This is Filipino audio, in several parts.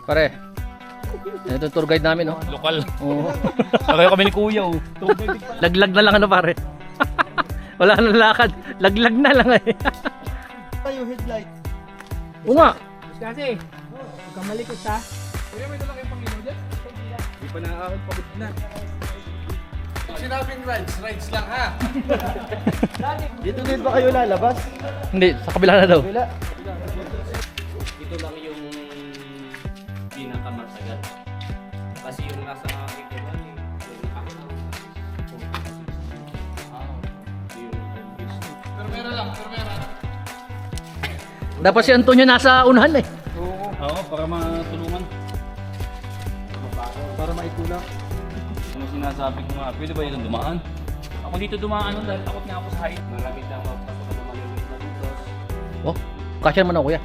Pare. Ito tour guide namin, oh. Lokal. Oo. Kaya kami ni Kuya, oh. Laglag na lang ano, pare. Wala nang lakad. Laglag na lang eh. Tayo headlight. Oo nga. Kasi, huwag kang malikot ha. Kuya, may dala kayong panginaw dyan? Hindi pa nakakakot, pagod na. Sinabing rides lang ha. Dito din ba kayo lalabas? Hindi, sa kabila na daw. Wala. Ito lang yung pinakamatagal. Kasi yung nasa Ikeban, yung Dapat si Antonio nasa unahan eh. Oo, para matulungan. Para maitulak. Ano sinasabi ko nga, pwede ba yun dumaan? Ako dito dumaan dahil takot nga ako sa height. Maraming tama pasok na maliliit na dito. Oh, kasya naman ako kuya.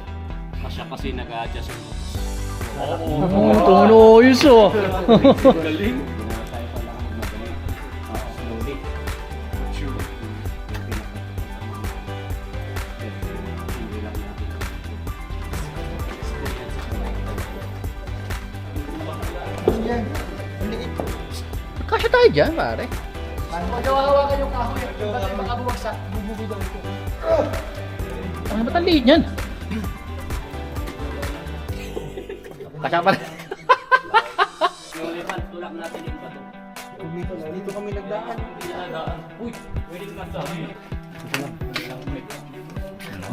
Masya kasi nag-a-adjust yung Oo, tumulo ayos oh. Galing. tayo pa lang ang magaling. Slowly. Hindi lang natin. Yan. Ang liit. Kasya tayo dyan, pare. Magawa-hawakan yung kahoy. Ba't baka bumagsak? Bububudaw ko. Ang ba't ang liit yan? Kasya pa rin. Yung lipat, tulak natin yung bato. Dito kami nagdaan. Uy, pwede ka sabi.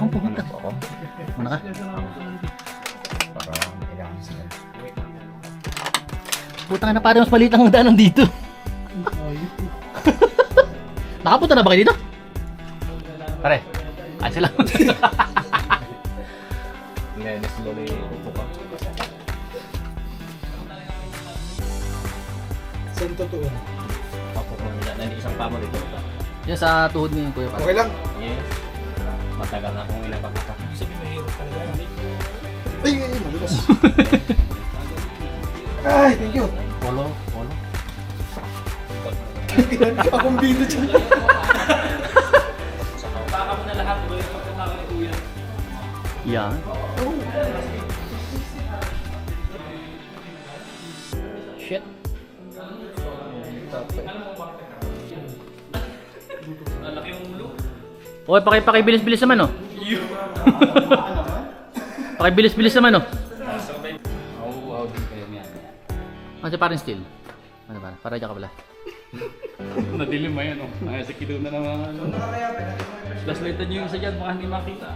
Ang pumunta ko ako. Muna ka. Putang na parang mas maliit ang daanan dito. Nakapunta na ba kayo dito? Pare, cancel lang. Hindi, slowly upo ka. Saan totoo? Ako kung wala na isang pamo dito. Yan sa tuhod ni Kuya pare. Okay lang. Yes. Matagal na akong inapakita. Sabi mahirap talaga. Ay, malulas. Ay, thank you. Polo. Akong bino dyan. Baka mo na lahat. Wala yung pagkakama ni Kuya. Yan. Shit. Malaki yung ulo. Oy, pakibilis-bilis naman oh. Pakibilis-bilis naman oh. Wow, din kayo niya. Ano si parang still? Ano ba? Para dyan ka pala. Nadilim mo yan, oh. Nasa kilo na naman. Flashlightan nyo yung isa dyan, baka hindi makita.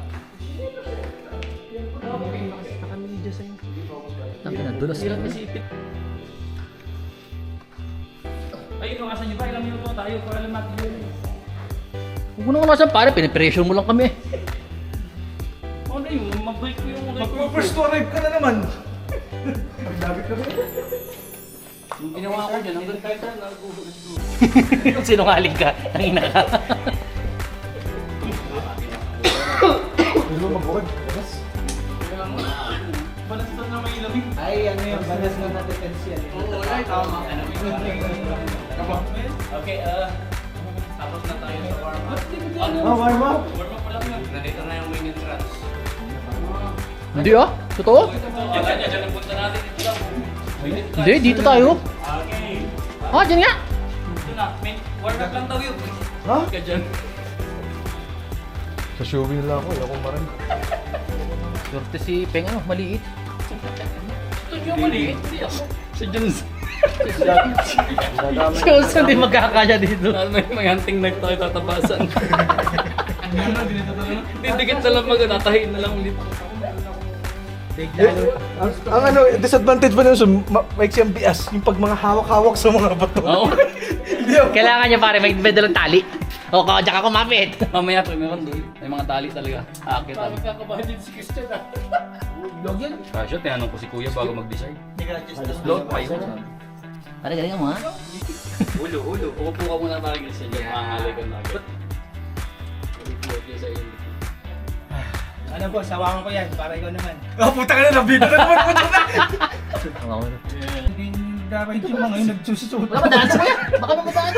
Tangin na, dulas Hirap lang. isipin. Ay, ito kasan nyo ba? Ilang minuto tayo para lang natin yun. Huwag mo naman nasan pare, pinipressure mo lang kami eh. Ano yun? Mag-break ko yung Mag-first to arrive ka na naman. Dapat ka ba? Yung ginawa ko dyan, hanggang tayo tayo nag-go. Sinungaling ka, nangina ka. Pwede mo magbukod. Labas. Balansan na may lamig. Ay, ano yung balas na natitensi yan? Oo, ay, tama. Okay, tapos na tayo sa warm-up. Oh, warm up. Warm-up pa lang yun. Nandito na yung main entrance. Hindi ah, totoo? Diyan ang punta natin. Ito lang. Hindi, dito tayo. Okay. Ah, dyan nga. Ito na. Main warm-up lang daw yun. Ha? Ka dyan. Sa showing nila ako, ako marin. Swerte si Peng ano, maliit. Ito yung maliit. Hindi ako. Sa dyan. So, hindi magkakaya dito. May hunting knife tayo tatabasan. Didikit na lang mag-natahin na lang ulit. Ang ano, disadvantage ba nun, maiksi ang bias, yung pag mga hawak-hawak sa mga bato. Oo. Hindi ako. Kailangan niya pare, may dalang tali. O, diyan ka kumapit. Mamaya to, meron doon. May mga tali talaga. Akit talaga. Kakabahan din si Christian ah. Kasyo, tinanong ko si Kuya bago mag-decide. Load pa yun. Pare, galing mo ha? Ulo. Uupo ka muna para kasi dyan. Mahangalay ka na agad. Load yun sa iyo. Ano po, sawangan ko yan, para ikaw naman. Oh, puta ka na, nabito na naman, puta na! Hindi dapat yung mga yung nagsususuot. Wala ba daan sa kuya? Baka mamadaan.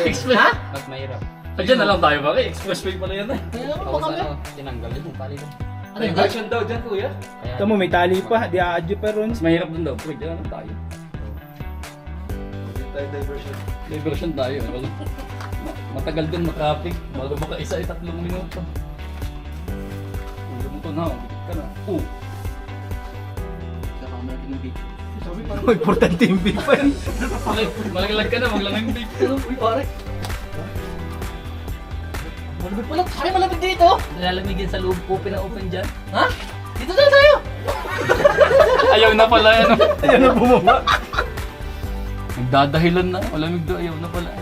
Explain ha? Mas mahirap. Diyan na lang tayo ba? Expressway pala yan eh. Kaya naman Tapos baka ano, tinanggal yun. Tali doon. Diversion daw dyan, kuya. Ito mo, may tali pa. Di aadyo pa ron. Mas mahirap dun daw. Pwede na tayo. Diversion tayo. Matagal dun matraffic. Bago makaisa ay 3 minuto. Ulo mo to na. Bigit ka na. Saka mo natin yung big. Sabi parang importante yung big pa rin. Malaglag ka na. Maglang yung big. Uy, pare. Malamig pala. Ay, malamig dito. Lalamigin sa loob. Open na open dyan. Ha? Dito na tayo. Ayaw na pala yan. Ayaw na bumaba. Nagdadahilan na. Malamig daw. Ayaw na pala.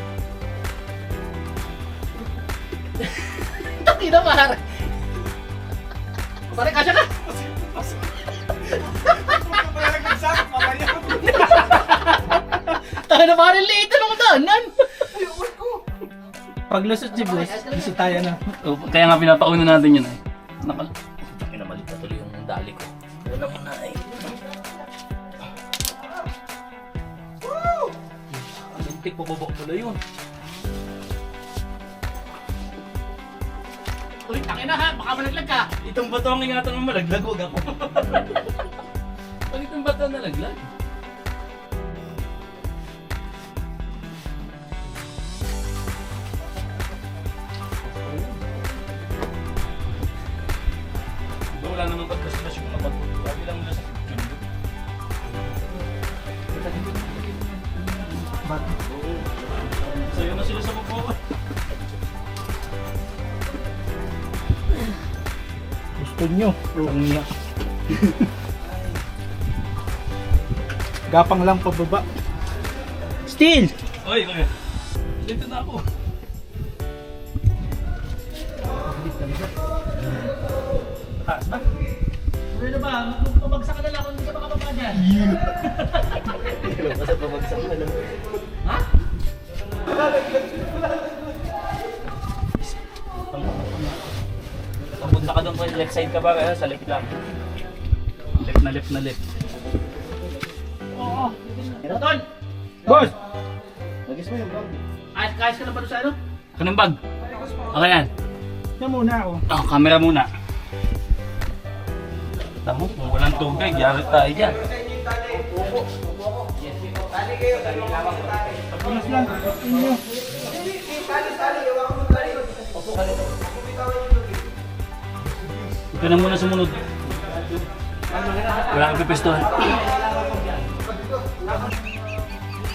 Taki na, pare. Pare, kasya ka. Taka na, pare. Liit na lang daanan. Pag lusot si boss, bisitayan na. Kaya nga pinapauna natin yun eh. Pinamalik na tuloy yung dali ko. Wala mo na eh. Lintik, pababak pala yun. Uy, takin na ha! Baka malaglag ka! Itong bato ang ingatan mo malaglag, huwag ako. Pag itong bato nalaglag. Wala namang pagkaslas yung mga bato. Grabe lang nila sa picture. Sayo na sila sa bubukan. Gusto nyo. Ang niya. Gapang lang pababa. Steel! Oy, okay. Dito na ako. Taas ba? Ano ba? Pabagsak ka na lang kung hindi ka makababa dyan. Kasi pabagsak ka lang. Ha? Papunta ka doon po, left side ka ba? Kaya sa left lang. Left na left. Oo. Tol! Boss! Ayos ka na ba doon sa ano? Kanang bag? Okay yan. Yan muna ako. Oh, camera muna. Tamo, kung walang tubig, yari tayo dyan. Punas lang. Inyo. Ito na muna sumunod. Wala kang pipistohan.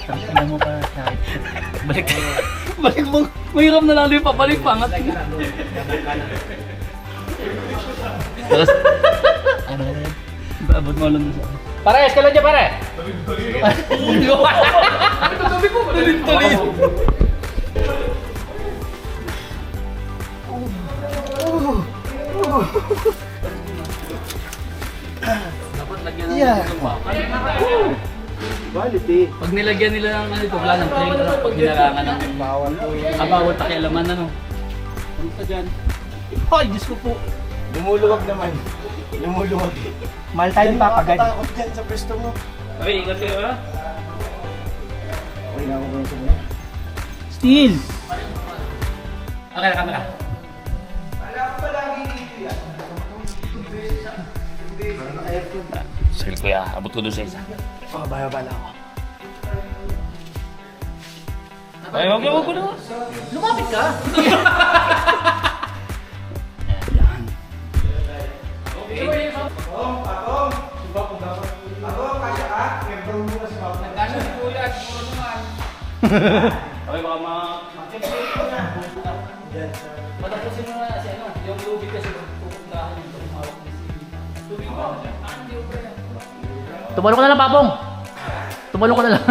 Tangina mo pa kahit. Balik. Balik mo. Mahirap na lalo yung pabalik pangat. Tapos, ano na yun? Abot mo lang sa... Pare, escalade dyan, pare! Sabi ko, tulit-tulit. Dapat lagyan ng Quality. Pag nilagyan nila ng ano ito, wala ng trail, ano, pag hinarangan ng Bawal po yun. bawal pakialaman, ano. Ano ka dyan? Ay, Diyos ko po. Lumuluwag naman. Lumuluwag. Mahal tayo ng papagad. Takot dyan sa pwesto mo. Okay, ingat kayo ha? Okay na ako ba yun? Steel! Okay, camera. Sige kuya, abot ko doon sa isa. Oh, bala ako. Ay, wag ko na. Lumapit ka! Yan. Okay, baka matapusin mo na kasi ano, yung lubid kasi pupuntahan yung tumawag ni si tubig ba? Tumalo ka na lang, Papong! Tumalo ka na lang.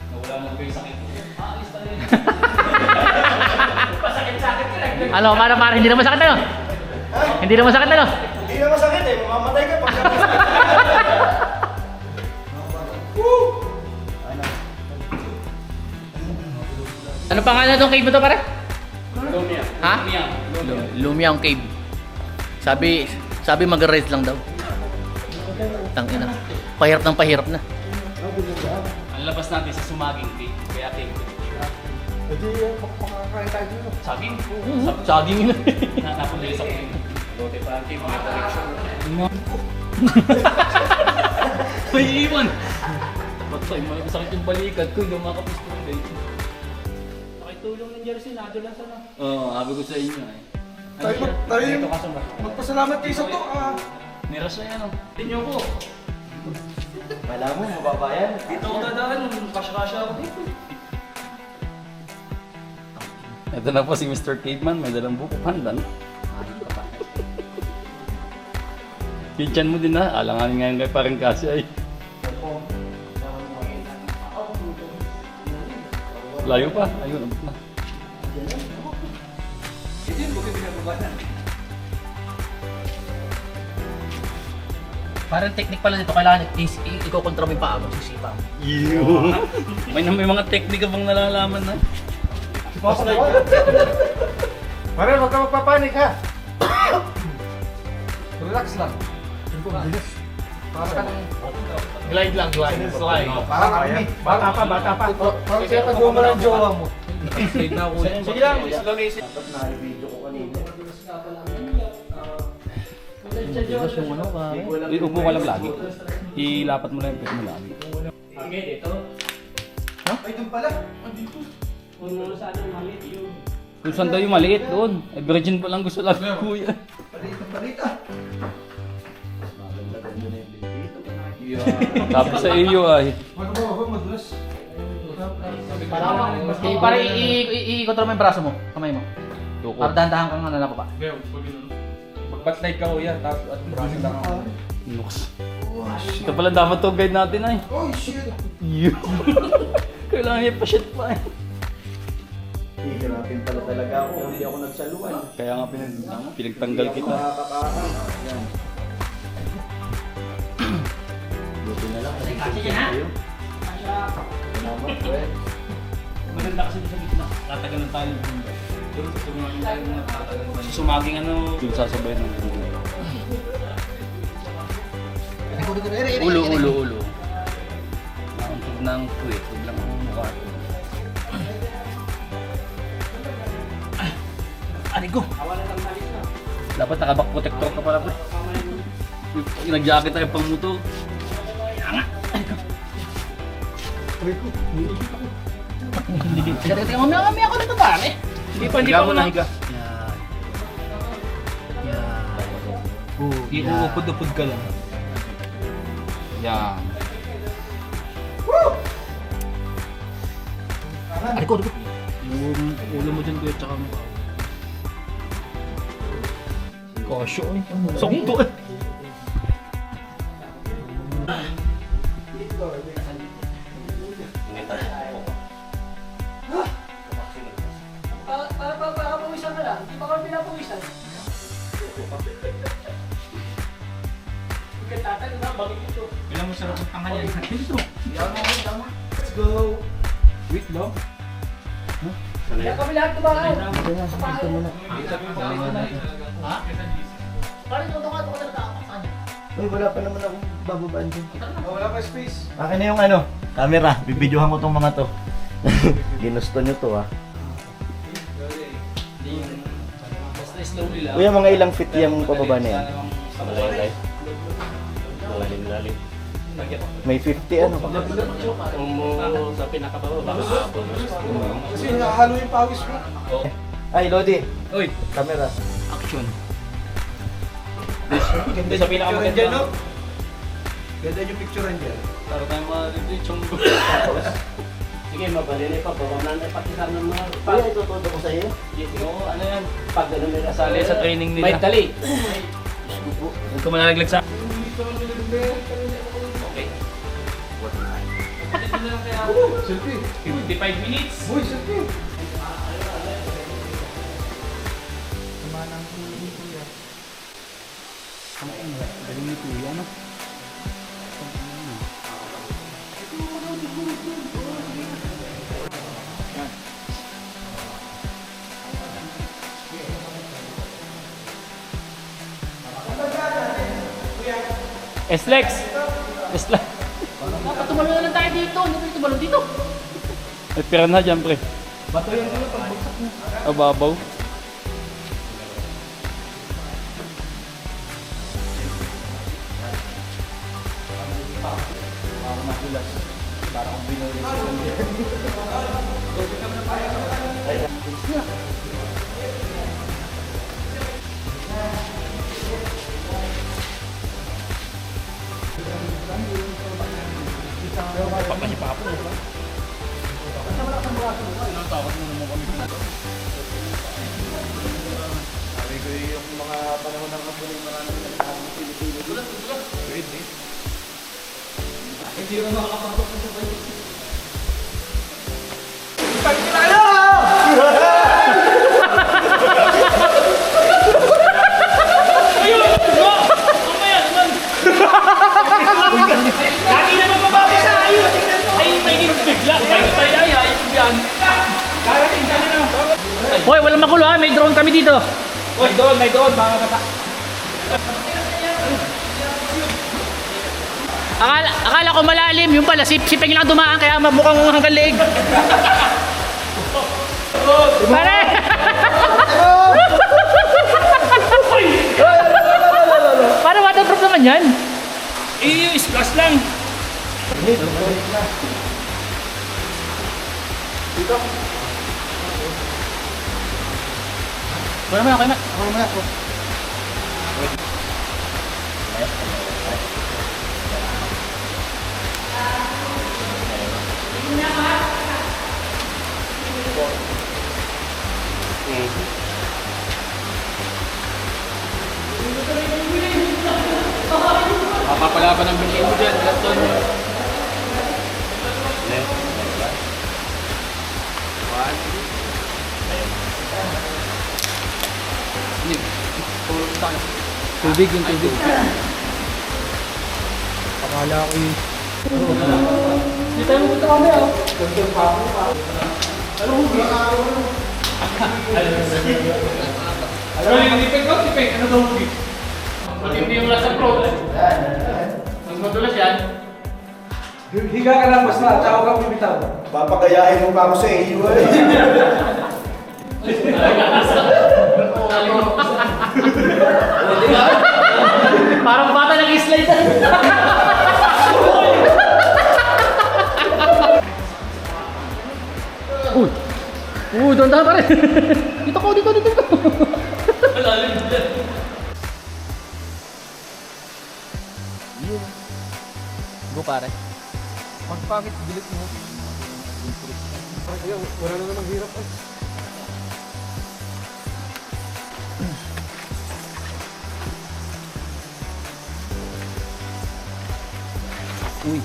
Nawala mo ba yung sakit? Aalis na rin. Pasakit-sakit ka lang. Ano, para hindi na masakit ano? Hindi na masakit ano? Hindi na masakit eh. Mamamatay ka pag Ano pangalan itong cave mo to, pare? Lumia. Ha? Lumia. Lumiang Cave. Sabi mag-rise lang daw. Tangina. Pahirap na. Ang labas natin sa Sumaging Cave. Kaya cave. Hindi, makakain tayo dito. Saging? Saging yun. Napunta sa cave. Lote Frankie, mga collection. May iwan! Patay, may masakit yung balikat ko, hindi makapos ko ng ganyan. Pakitulong ng jersey, nadulas na. Oo, sabi ko sa inyo eh. Tayo magpasalamat kayo sa to. Niras na yan oh. Tingnan ko. Wala mo, mababa yan. Dito ako dadaan, kasya-kasya ako dito. Ito na po si Mr. Caveman, may dalang buko pandan. Pinchan mo din na, alanganin ngayon kay parang kasi ay. Layo pa, ayun. Parang technique pala dito, kailangan i-control mo yung paa mo, sisipa mo. May mga teknika bang nalalaman na? Pare, huwag ka magpapanik ha. Relax lang. Para ka nang... Glide lang, glide. Parang kami. Bata pa. Parang siya kaguma ng jowa mo. Slide na ako. Sige lang, Upo ka lang lagi. Ilapat mo lang yung pet mo lagi. Okay, dito. Ay, doon pala. Kung sa anong maliit yun. Kung saan daw yung maliit doon. Eh, virgin pa lang gusto lang kuya. Palita. Tapos sa iyo ay. Wag mo, madulas. Para i-control mo yung braso mo, kamay mo. Tuko. Para dahan-dahan kang ano na pa. Magpa-slide ka kuya, tapos at braso lang ako. Nox. Ito pala dapat to guide natin ay. Oh shit! Kailangan niya pa-shit pa eh. Hihirapin pala talaga ako, hindi ako nagsaluan. Kaya nga pinagtanggal kita. Nakakakaan. Yan. Buti na lang. Kasi dyan ha? Salamat, Fred. Maganda kasi sa gitna. Tatagal ng tayo ng bunda. Doon sa sumaging tayo ng tatagal ng bunda. Sumaging ano. Yung sasabay ng bunda. Ulo. Nauntog ng puwet. Huwag lang ang mukha. Aray ko! Dapat naka-back protector ka pala pre. Yung nag-jacket tayo pang motor. Teka, mamaya ako nito pare. Hindi pa na higa. Iuupod-upod ka lang. Yan. Aray ko. Yung ulo mo dyan kuya tsaka mukha. Kasyo eh. Songto eh. Pawisan ka lang, hindi pa kami pinapawisan. Tatag na, bakit ito? Ilan mo sarap ang tangan yan? Ito. Let's go! Wait lang. Kaya kami lahat kumain. Ha? Parang ito ka talaga ako. Uy, wala pa naman akong bababaan dyan. Wala pa space. Akin na yung ano, camera. Bibidyohan ko tong mga to. Ginusto nyo to ah. Basta slowly lang. Kuya, mga ilang feet yung pababa na yan? Malalim. Malalim. May 50 ano pa? Kung mo sa pinakababa, baka maabot mo. Kasi nahalo yung pawis mo. Ay, Lodi. Uy, Camera. action. Ganda Sa yung pinakamaganda. picturean dyan, no? Ganda yung picturean dyan. Para tayo mga chong. Sige, mabalili pa. Bawanan na ipakita ng mga... Kuya, itutudo ko sa iyo. Oo, ano yan? Pag gano'n nila Kasali sa training nila. May tali. Huwag ka manalaglag sa... Okay. Selfie. 55 minutes. Boy, selfie. Galing ni Kuya, ano? Eslex! Eslex! Dapat tumalon na lang tayo dito. Hindi pwede tumalon dito. May pira na dyan, pre. Bato yan ano, pagbagsak mo. Ababaw. Ako magulas. Para kung binuli sa Papasipapo na ba? Tinatakot mo naman kami. Sabi ko yung mga panahon ng kapuli, maraming nagkakang Pilipino. Pwede. Hindi naman makakapagod sa sabay. Lagi na mababawi sa ayun! Ay, may bigla! Ay, yan! Karating ka na! Hoy, walang magulo ha. May drone kami dito. May doon, mga bata. Akala ko malalim. Yung pala, siping lang dumaan. Kaya mukhang hanggang leeg. Pare! Parang waterproof naman yan. Splash lang! Wala mo na. Papapalaban ng binti mo dyan, Gaston. Tubig yung tubig. Akala ko yung... Hindi tayo pupunta kami ah. Ano yung tipik ko? Tipik? Ano daw hugi? Matindi yung lasa pro. Mas madulas yan. Higa ka lang basta, tsaka ka bumitaw. Papagayahin mo pa ako sa iyo eh. Parang bata nag-slide. Uy, doon pa rin. Dito ko. Malalim dyan. Go pare. Pagpakit, bilit mo. Ayaw, wala na namang hirap. Uy.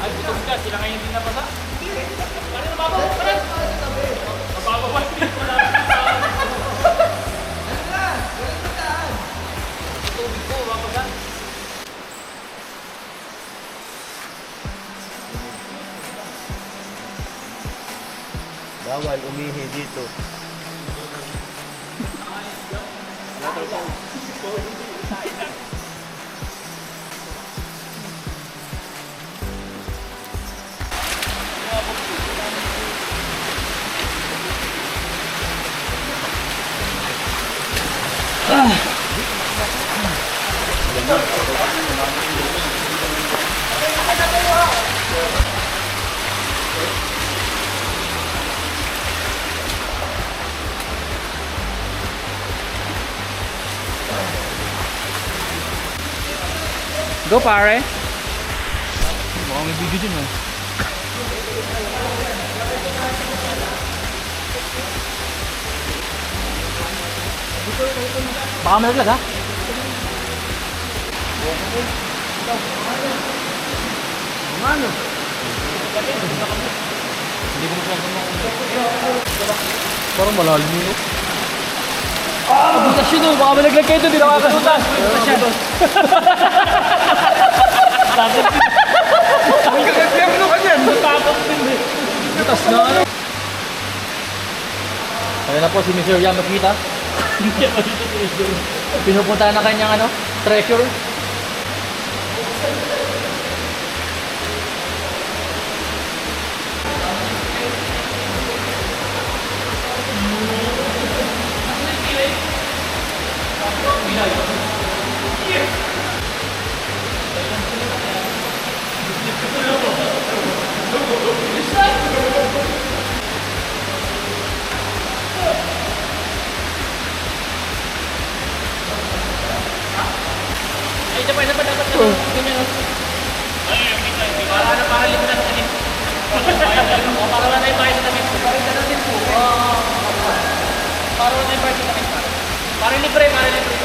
Ay, butos ka. Sila ngayon hindi napasa. Ano na babaw? Mababaw. Tubig ko, mapasa. Bawal umihi dito. Go pare. Mukhang may video dyan, Baka malaglag ha. Parang malalim yun. Butas yun oh. Baka malaglag kayo doon. Di nakakasutas. Butas yan. na po si Mr. Yamashita. Pinupunta na kanyang ano, treasure. Ay, dapat ganyan. Para limutan sa kanil. Para wala na yung bahay sa tamis. Para wala na yung bahay sa tamis. Para libre.